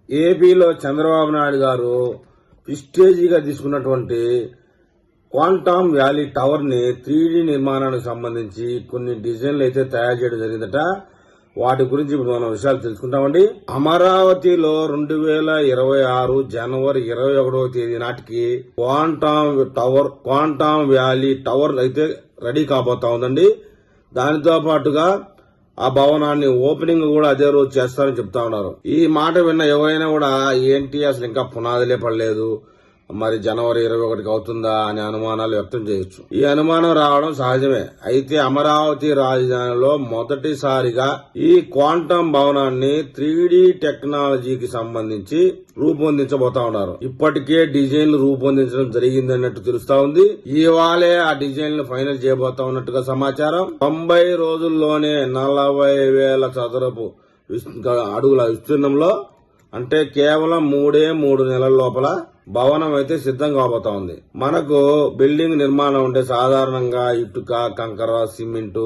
ఏపీలో చంద్రబాబు నాయుడు గారు ప్రిస్టేజీగా తీసుకున్నటువంటి క్వాంటమ్ వ్యాలీ టవర్ ని 3D నిర్మాణానికి సంబంధించి కొన్ని డిజైన్లు అయితే తయారు చేయడం జరిగిందట. వాటి గురించి ఇప్పుడు మనం విషయాలు తెలుసుకుంటామండి. అమరావతిలో 2026 జనవరి 21వ తేదీ నాటికి క్వాంటమ్ వ్యాలీ టవర్ అయితే రెడీ కాబోతా ఉందండి. దానితో పాటుగా ఆ భవనాన్ని ఓపెనింగ్ కూడా అదే రోజు చేస్తారని చెప్తా ఉన్నారు. ఈ మాట విన్న ఎవరైనా కూడా ఏంటి అసలు ఇంకా పునాదులే పడలేదు, మరి జనవరి 21కి అవుతుందా అనే అనుమానాలు వ్యక్తం చేయొచ్చు. ఈ అనుమానం రావడం సహజమే. అయితే అమరావతి రాజధానిలో మొదటిసారిగా ఈ క్వాంటమ్ భవనాన్ని 3D టెక్నాలజీకి సంబంధించి రూపొందించబోతా ఉన్నారు. ఇప్పటికే డిజైన్లు రూపొందించడం జరిగిందన్నట్టు తెలుస్తా ఉంది. ఇవాళే ఆ డిజైన్లు ఫైనల్ చేయబోతా ఉన్నట్టుగా సమాచారం. 90 రోజుల్లోనే 40,000 చదరపు అడుగుల విస్తీర్ణంలో, అంటే కేవలం 3 నెలల లోపల భవనం అయితే సిద్ధం కాబోతా ఉంది. మనకు బిల్డింగ్ నిర్మాణం అంటే సాధారణంగా ఇటుక, కంకర, సిమెంటు,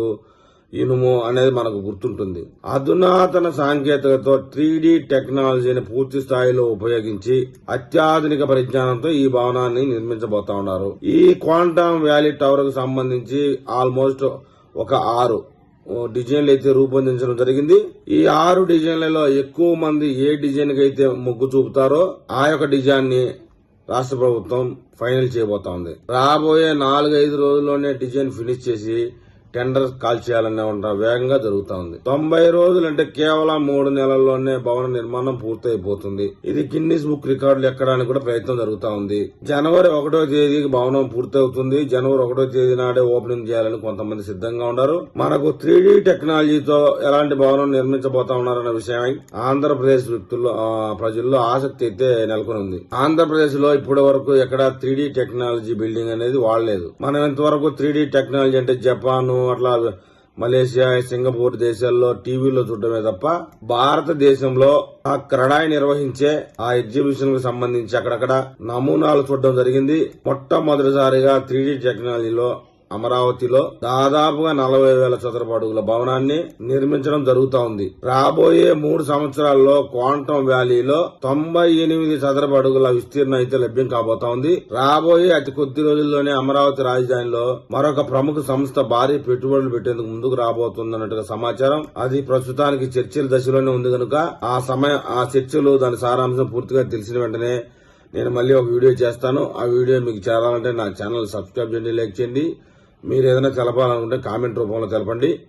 ఇనుము అనేది మనకు గుర్తుంటుంది. అధునాతన సాంకేతికతతో 3D టెక్నాలజీని పూర్తి స్థాయిలో ఉపయోగించి అత్యాధునిక పరిజ్ఞానంతో ఈ భవనాన్ని నిర్మించబోతా ఉన్నారు. ఈ క్వాంటమ్ వ్యాలీ టవర్ కు సంబంధించి ఆల్మోస్ట్ ఒక 6 డిజైన్లు అయితే రూపొందించడం జరిగింది. ఈ 6 డిజైన్లలో ఎక్కువ మంది ఏ డిజైన్ కి అయితే మొగ్గు చూపుతారో ఆ యొక్క డిజైన్ ని రాష్ట్ర ప్రభుత్వం ఫైనల్ చేయబోతా ఉంది. రాబోయే 4-5 రోజుల్లోనే డిజైన్ ఫినిష్ చేసి టెండర్ కాల్ చేయాలనే వేగంగా జరుగుతా ఉంది. 90 రోజులు అంటే కేవలం 3 నెలల్లోనే భవన నిర్మాణం పూర్తయిపోతుంది. ఇది గిన్నిస్ బుక్ రికార్డులు ఎక్కడానికి కూడా ప్రయత్నం జరుగుతా ఉంది. జనవరి 1వ తేదీకి భవనం పూర్తవుతుంది. జనవరి 1వ తేదీ నాడే ఓపెనింగ్ చేయాలని కొంతమంది సిద్ధంగా ఉన్నారు. మనకు 3D టెక్నాలజీతో ఎలాంటి భవనం నిర్మించబోతా ఉన్నారన్న విషయం ఆంధ్రప్రదేశ్ ప్రజల్లో ఆసక్తి అయితే నెలకొని ఉంది. ఆంధ్రప్రదేశ్ లో ఇప్పటి వరకు ఎక్కడ 3D టెక్నాలజీ బిల్డింగ్ అనేది వాడలేదు. మనం ఇంతవరకు 3D టెక్నాలజీ అంటే జపాన్, అట్లా మలేషియా, సింగపూర్ దేశాల్లో టీవీలో చూడటమే తప్ప భారతదేశంలో ఆ క్రడాయి నిర్వహించే ఆ ఎగ్జిబిషన్ కు సంబంధించి అక్కడక్కడ నమూనాలు చూడడం జరిగింది. మొట్టమొదటిసారిగా 3D టెక్నాలజీలో అమరావతిలో దాదాపుగా 40,000 చదరపు అడుగుల భవనాన్ని నిర్మించడం జరుగుతా ఉంది. రాబోయే 3 సంవత్సరాల్లో క్వాంటమ్ వ్యాలీలో 98 చదరపు అడుగుల విస్తీర్ణం అయితే లభ్యం కాబోతా ఉంది. రాబోయే అతి కొద్ది రోజుల్లోనే అమరావతి రాజధానిలో మరొక ప్రముఖ సంస్థ భారీ పెట్టుబడులు పెట్టేందుకు ముందుకు రాబోతుందన్నట్టుగా సమాచారం. అది ప్రస్తుతానికి చర్చల దశలోనే ఉంది కనుక ఆ చర్చలు దాని సారాంశం పూర్తిగా తెలిసిన వెంటనే నేను మళ్ళీ ఒక వీడియో చేస్తాను. ఆ వీడియో మీకు చేరాలంటే నా ఛానల్ సబ్స్క్రైబ్ చేయండి, లైక్ చేయండి. మీరు ఏదైనా తెలపాలనుకుంటే కామెంట్ రూపంలో తెలపండి.